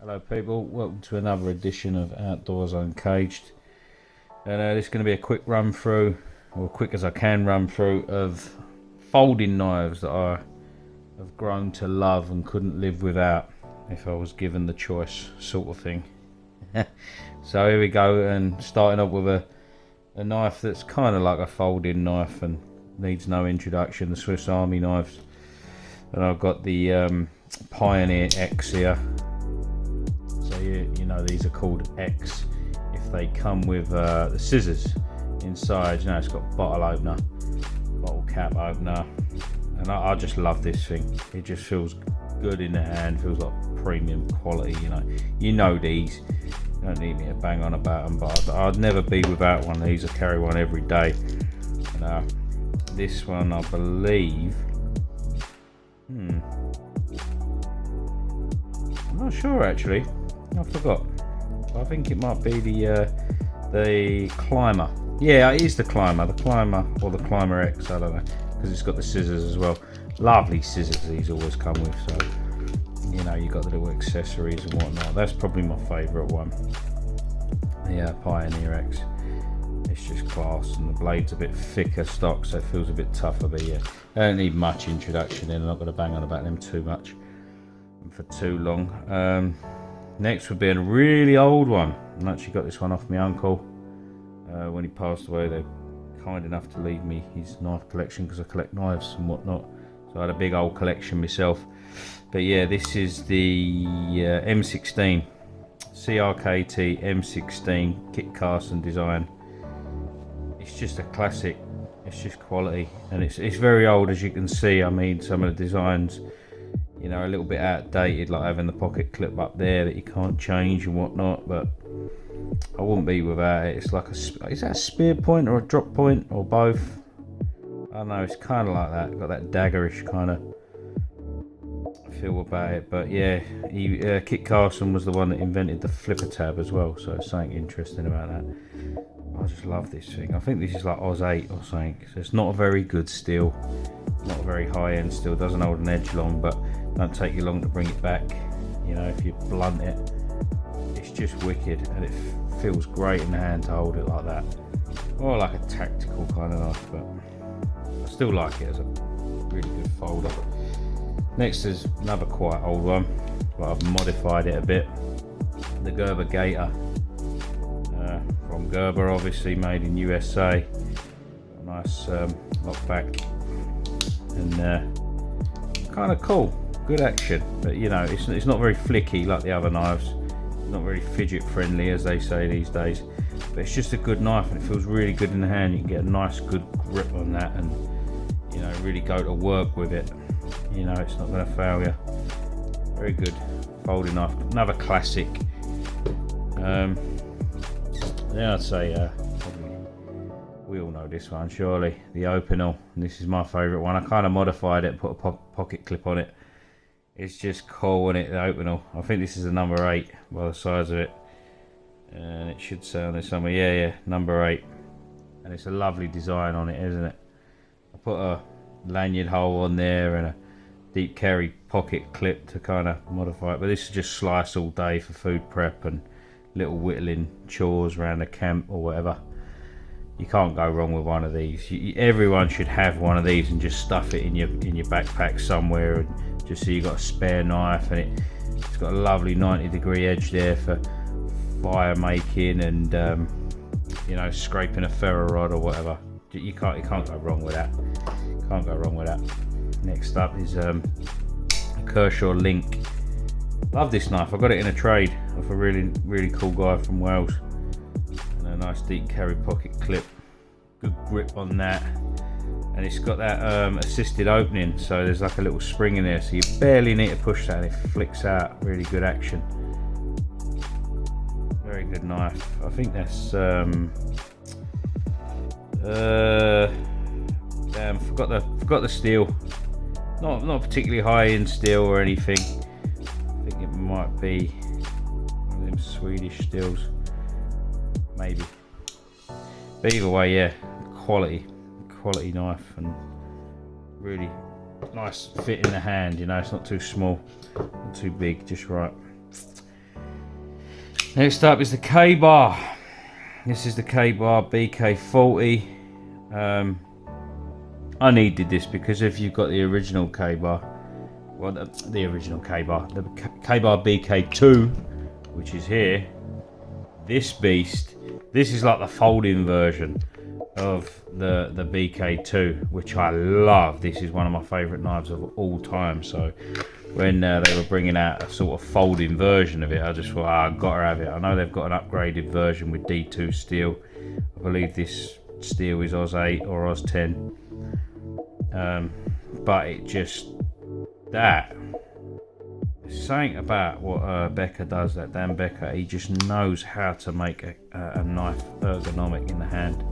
Hello people, welcome to another edition of Outdoors Uncaged, and this is going to be a quick run through, or quick as I can run through, of folding knives that I have grown to love and couldn't live without if I was given the choice, sort of thing. So here we go, and starting off with a knife that's kind of like a folding knife and needs no introduction, the Swiss Army knives. And I've got the Pioneer X here. So you know these are called X if they come with the scissors inside. You know, it's got bottle opener, bottle cap opener, and I just love this thing. It just feels good in the hand, feels like premium quality. You know these. You don't need me to bang on about them, but I'd never be without one of these. I carry one every day. And, this one, I believe. I'm not sure actually. I forgot. I think it might be the Climber. Yeah, it is the Climber or the Climber X. I don't know, because it's got the scissors as well. Lovely scissors these always come with. So you know, you got the little accessories and whatnot. That's probably my favourite one. The Pioneer X. It's just class, and the blade's a bit thicker stock, so it feels a bit tougher. But yeah, I don't need much introduction in. I'm not going to bang on about them too much and for too long. Next would be a really old one. I actually got this one off my uncle when he passed away. They're kind enough to leave me his knife collection because I collect knives and whatnot. So I had a big old collection myself. But yeah, this is the M16 CRKT M16 Kit Carson design. It's just a classic. It's just quality, and it's very old, as you can see. I mean, some of the designs, you know, a little bit outdated, like having the pocket clip up there that you can't change and whatnot, but I wouldn't be without it. It's like is that a spear point or a drop point or both? I don't know, it's kind of like that, got that daggerish kind of feel about it. But yeah, Kit Carson was the one that invented the flipper tab as well, so it's something interesting about that. I just love this thing. I think this is like Oz 8 or something, so it's not a very good steel, not a very high-end steel, doesn't hold an edge long, but don't take you long to bring it back. You know, if you blunt it, it's just wicked, and it feels great in the hand to hold it like that. Or like a tactical kind of knife, but I still like it as a really good folder. Next is another quite old one, but I've modified it a bit. The Gerber Gator, from Gerber, obviously made in USA. A nice lockback, and kind of cool. Good action, but you know, it's not very flicky like the other knives. It's not very fidget friendly, as they say these days, but it's just a good knife, and it feels really good in the hand. You can get a nice good grip on that, and you know, really go to work with it. You know, it's not going to fail you. Very good folding knife, another classic. Yeah, I'd say probably we all know this one surely, the Opinel. And this is my favourite one. I kind of modified it, put a pocket clip on it. It's just cool, isn't it, the Opinel? I think this is a number 8 by the size of it, and it should say on there somewhere. Yeah, number 8, and it's a lovely design on it, isn't it? I put a lanyard hole on there and a deep carry pocket clip to kind of modify it, but this is just slice all day for food prep and little whittling chores around the camp or whatever. You can't go wrong with one of these. Everyone should have one of these and just stuff it in your backpack somewhere, and just so you got a spare knife, and it's got a lovely 90-degree edge there for fire making and you know, scraping a ferro rod or whatever. You can't go wrong with that. Can't go wrong with that. Next up is a Kershaw Link. Love this knife. I got it in a trade off a really cool guy from Wales, and a nice deep carry pocket clip. Good grip on that, and it's got that assisted opening, so there's like a little spring in there, so you barely need to push that and it flicks out. Really good action. Very good knife. I think that's damn, forgot the steel. Not particularly high end steel or anything. I think it might be one of them Swedish steels, maybe. But either way, yeah, quality knife, and really nice fit in the hand. You know, it's not too small, not too big, just right. Next up is the K-Bar. This is the K-Bar BK40. I needed this because if you've got the original K-Bar, well, the original K-Bar, the K-Bar BK2, which is here, this beast, this is like the folding version of the BK2, which I love. This is one of my favourite knives of all time. So when they were bringing out a sort of folding version of it, I just thought, I've got to have it. I know they've got an upgraded version with D2 steel. I believe this steel is Oz 8 or Oz 10. But it just, that, something about what Becker does, that Dan Becker, he just knows how to make a knife ergonomic in the hand.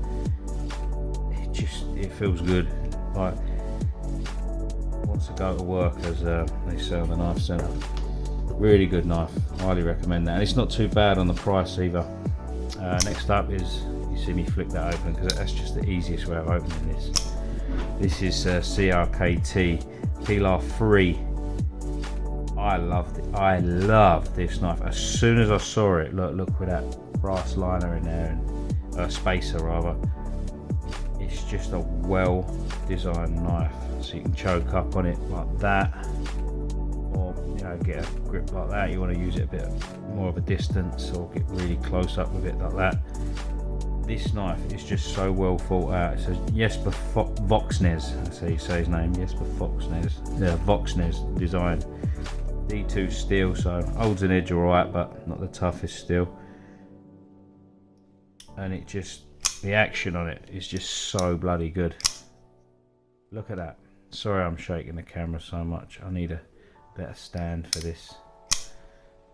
It feels good. Like, wants to go to work, as they say on the Knife Centre. Really good knife, highly recommend that. And it's not too bad on the price either. Next up is, you see me flick that open because that's just the easiest way of opening this. This is CRKT Pilar 3. I love this knife. As soon as I saw it, look with that brass liner in there, and spacer rather. It's just a well designed knife, so you can choke up on it like that, or get a grip like that. You want to use it a bit more of a distance, or get really close up with it like that. This knife is just so well thought out. It says Jesper Voxnes, that's how you say his name, Jesper Voxnes. Yeah, Voxnes design. D2 steel, so holds an edge alright, but not the toughest steel. And it just, the action on it is just so bloody good. Look at that. Sorry I'm shaking the camera so much. I need a better stand for this.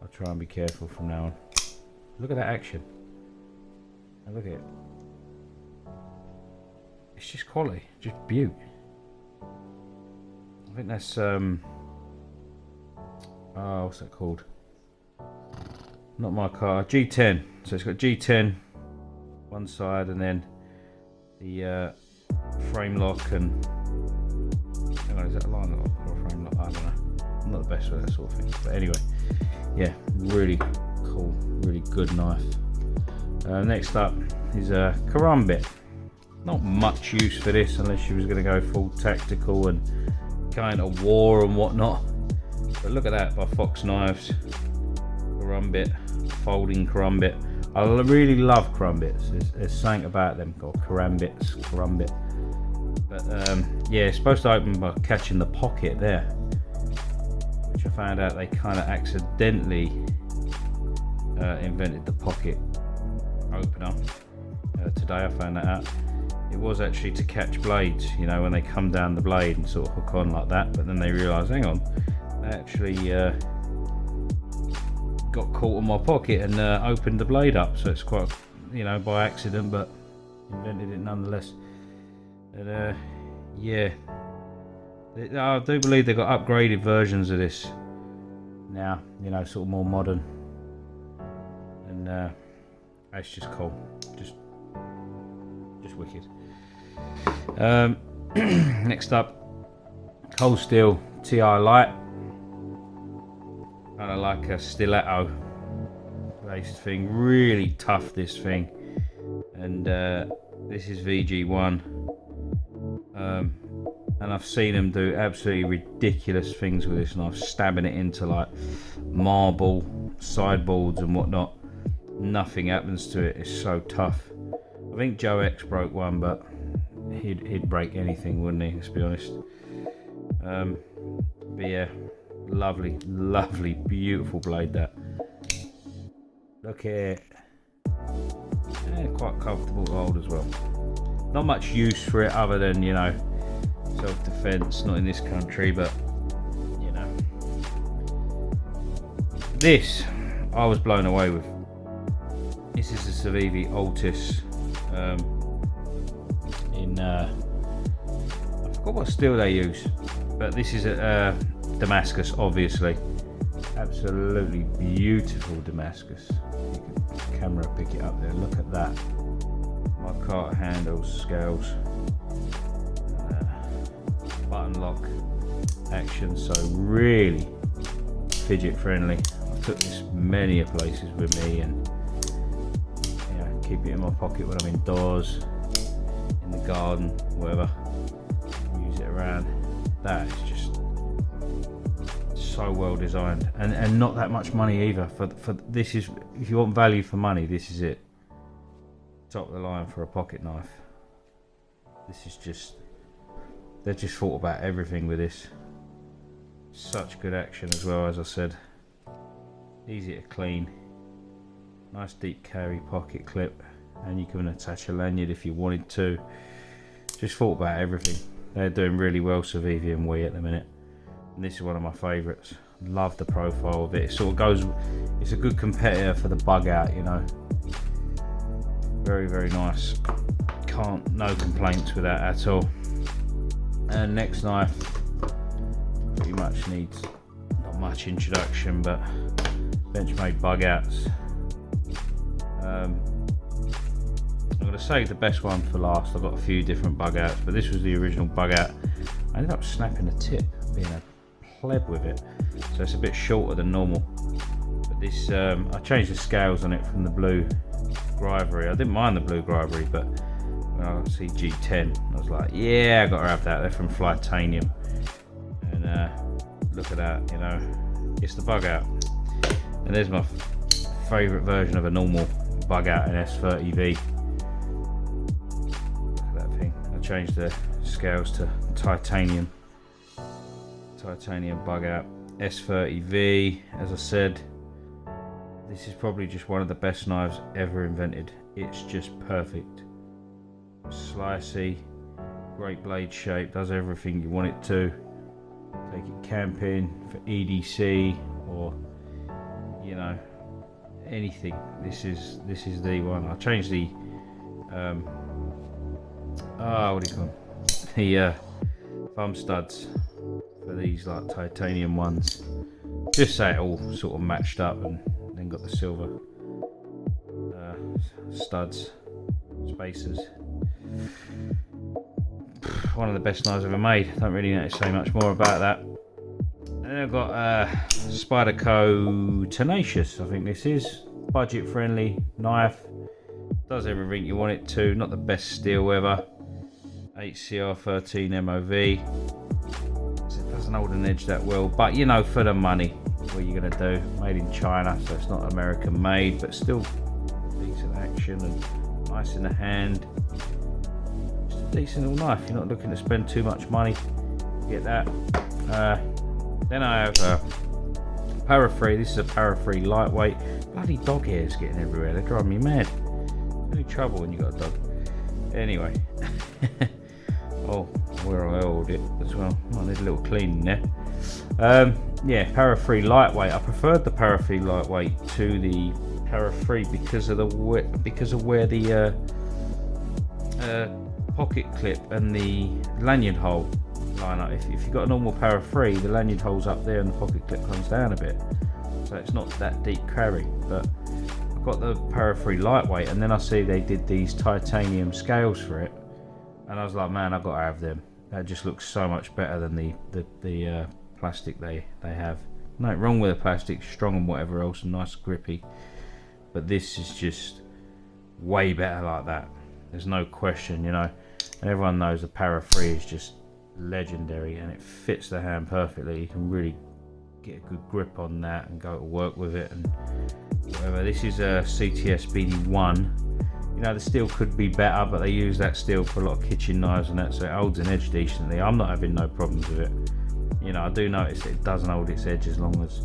I'll try and be careful from now on. Look at that action. And look at it. It's just quality, just beaut. I think that's what's that called? Not my car, G10. So it's got G10 one side, and then the frame lock, and hang on, is that a line lock or a frame lock? I don't know. I'm not the best with that sort of thing, but anyway, yeah, really cool, really good knife. Next up is a karambit. Not much use for this unless you was going to go full tactical and kind of war and whatnot. But look at that, by Fox Knives. Karambit, folding karambit. I really love karambits. There's something about them called karambit. But yeah, it's supposed to open by catching the pocket there, which I found out they kind of accidentally invented the pocket opener. Today I found that out. It was actually to catch blades, when they come down the blade and sort of hook on like that, but then they realised, hang on, they actually got caught in my pocket and opened the blade up, so it's quite, by accident, but invented it nonetheless. And yeah, I do believe they've got upgraded versions of this now, sort of more modern, and it's just cool, just wicked. Next up, Cold Steel TI Light, kind of like a stiletto based thing, really tough this thing, and this is VG1, and I've seen them do absolutely ridiculous things with this knife, stabbing it into like marble sideboards and whatnot. Nothing happens to it. It's so tough. I think Joe X broke one, but he'd break anything, wouldn't he? Let's be honest. But yeah, lovely, beautiful blade that. Look at it. Yeah, quite comfortable to hold as well. Not much use for it other than, self-defense. Not in this country, but this I was blown away with. This is the Civivi Altis. I forgot what steel they use, but this is a Damascus, obviously. Absolutely beautiful Damascus. You can camera pick it up there. Look at that. Micarta handles, scales, button lock action. So really fidget friendly. I took this many a places with me, and keep it in my pocket when I'm indoors, in the garden, wherever. Use it around. That is just so well designed, and not that much money either. For this is, if you want value for money, this is it. Top of the line for a pocket knife. This is just, they've just thought about everything with this. Such good action as well, as I said. Easy to clean. Nice deep carry pocket clip, and you can attach a lanyard if you wanted to. Just thought about everything. They're doing really well, Civivi and WE, at the minute, and this is one of my favourites. Love the profile of it. It sort of goes, it's a good competitor for the bug out, you know. Very, very nice. No complaints with that at all. And next knife pretty much needs not much introduction, but Benchmade bug outs. I'm going to save the best one for last. I've got a few different bug outs, but this was the original bug out. I ended up snapping the tip, being a pleb with it, so it's a bit shorter than normal. But this, I changed the scales on it from the blue Grivory. I didn't mind the blue Grivory, but when I see G10, I was like, yeah, I got to have that. They're from Flytanium, and look at that, you know, it's the bug out. And there's my favourite version of a normal bug out, an S30V. Look at that thing. I changed the scales to titanium bug out, S30V. As I said, this is probably just one of the best knives ever invented. It's just perfect. Slicey, great blade shape, does everything you want it to. Take it camping, for EDC, or you know, anything. This is the one. I changed the what do you call them? The thumb studs for these like titanium ones, just so it all sort of matched up, and then got the silver studs, spacers. One of the best knives ever made. Don't really need to say much more about that. And then I've got Spyderco Tenacious. I think this is budget friendly knife. Does everything you want it to. Not the best steel ever. HCR13 MOV. So it doesn't hold an edge that well, but you know, for the money, what are you gonna do? Made in China, so it's not American made, but still decent action and nice in the hand. Just a decent little knife. You're not looking to spend too much money. Get that. Then I have Para-Free. This is a Para-Free lightweight. Bloody dog hairs getting everywhere. They drive me mad. Any trouble when you got a dog. Anyway. Oh, where I oiled it as well. Might need a little cleaning there. Yeah, Para-Free lightweight. I preferred the Para-Free lightweight to the Para-Free because of where the pocket clip and the lanyard hole line up. If you've got a normal Para-Free, the lanyard hole's up there and the pocket clip comes down a bit, so it's not that deep carry. But I've got the Para-Free lightweight, and then I see they did these titanium scales for it, and I was like, man, I've got to have them. That just looks so much better than the plastic they have. Nothing wrong with the plastic, strong and whatever else, and nice grippy, but this is just way better like that. There's no question, you know. And everyone knows the Para-Free is just legendary, and it fits the hand perfectly. You can really get a good grip on that and go to work with it and whatever. This is a CTS BD1. You know, the steel could be better, but they use that steel for a lot of kitchen knives and that, so it holds an edge decently. I'm not having no problems with it. You know, I do notice that it doesn't hold its edge as long as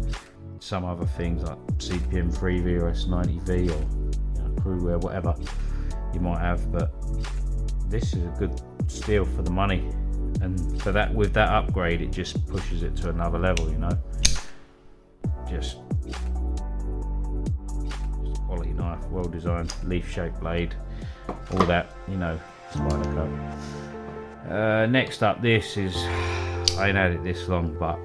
some other things like CPM 3V or S90V or, you know, Crewwear, whatever you might have, but this is a good steel for the money. And for that, with that upgrade, it just pushes it to another level, you know. Just quality knife, well designed, leaf shaped blade, all that, you know, Spyderco. Next up, this is, I ain't had it this long, but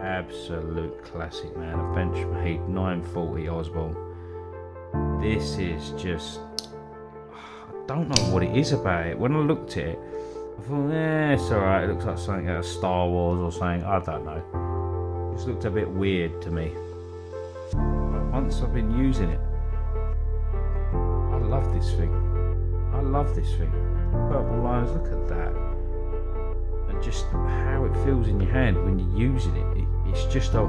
absolute classic, man. A Benchmade 940 Osborne. This is just, don't know what it is about it. When I looked at it, I thought, it's alright, it looks like something out of Star Wars or something, I don't know. just looked a bit weird to me. But once I've been using it, I love this thing. I love this thing. Purple lines, look at that. And just how it feels in your hand when you're using it. It's just a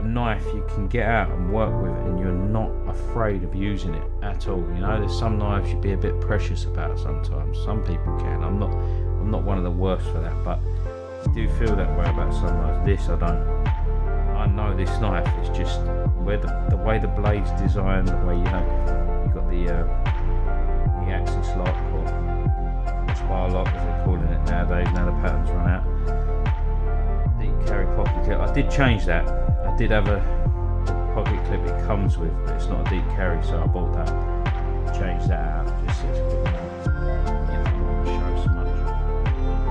knife you can get out and work with, and you're not afraid of using it at all. You know, there's some knives you'd be a bit precious about sometimes. Some people can. I'm not one of the worst for that, but I do feel that way about some knives. This I don't. I know this knife is just where the way the blade's designed, the way, you know, you've got the axis lock or spar lock as they're calling it nowadays. Now the pattern's run out. Deep carry pocket clip. I did change that. I did have a pocket clip it comes with, but it's not a deep carry, so I bought that. Changed that out just so it's a bit more, you know, show so much.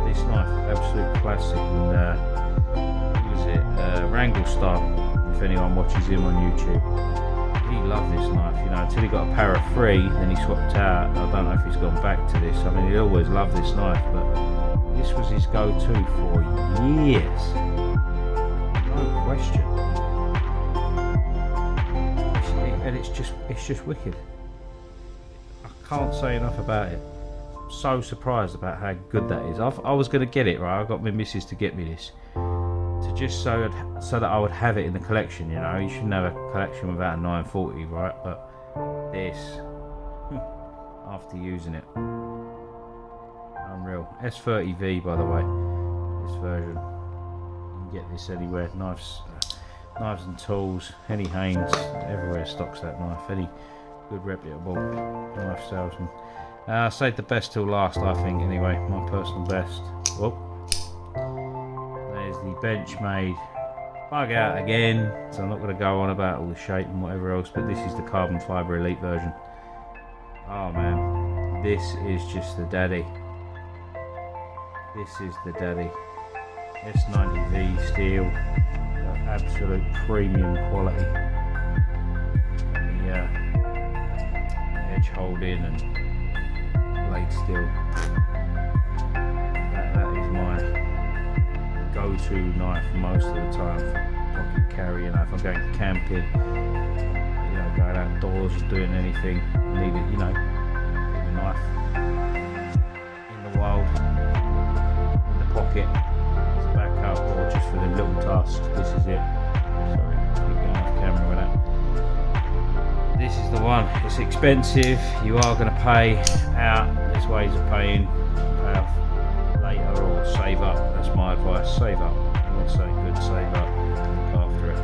This knife, absolute classic, and who was it? Wrangle Star, if anyone watches him on YouTube. He loved this knife, you know, until he got a Para 3, then he swapped out. I don't know if he's gone back to this. I mean, he always loved this knife, but this was his go-to for years. No question. And it's just wicked. I can't say enough about it. I'm so surprised about how good that is. I was going to get it, right? I got my missus to get me this, to just so that I would have it in the collection. You know, you shouldn't have a collection without a 940, right? But this, after using it, unreal. S30V, by the way, this version. You can get this anywhere. Knives and tools, Henny Haynes, everywhere stocks that knife. Any good reputable knife salesman. I saved the best till last, I think, anyway, my personal best. Well, there's the Benchmade bug out again, so I'm not going to go on about all the shape and whatever else, but this is the carbon fibre elite version. Oh man, this is just the daddy. This is the daddy. S90V steel. Absolute premium quality. The edge holding and blade steel. That is my go-to knife most of the time for pocket carry. You know, if I'm going camping, you know, going outdoors or doing anything, I need it. You know, keep the knife in the wild, in the pocket. Or just for them little tasks. This is it. Sorry, keep going off camera with that. This is the one. It's expensive. You are going to pay out. There's ways of paying. Pay off later or save up. That's my advice. Save up. I'm not saying good. Save up. Look after it.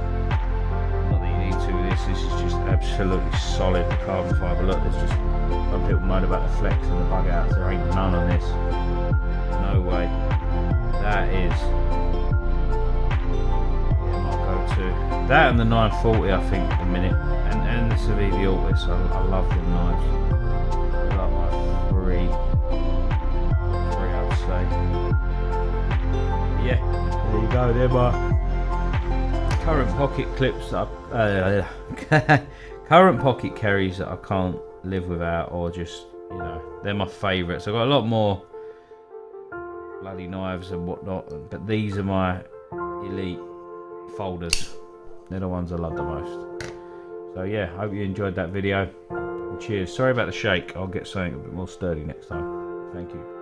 Not that you need to. This is just absolutely solid carbon fibre. Look, there's just some people moan about the flex and the bug outs. There ain't none on this. No way. That is. That and the 940, I think, at the minute, and the Civivi Altis. I love them knives. They're like my three, I'd say. Yeah, there you go. They're my current pocket clips that current pocket carries that I can't live without, or just, you know, they're my favourites. I've got a lot more bloody knives and whatnot, but these are my elite folders. They're the ones I love the most. So yeah, hope you enjoyed that video. And cheers. Sorry about the shake. I'll get something a bit more sturdy next time. Thank you.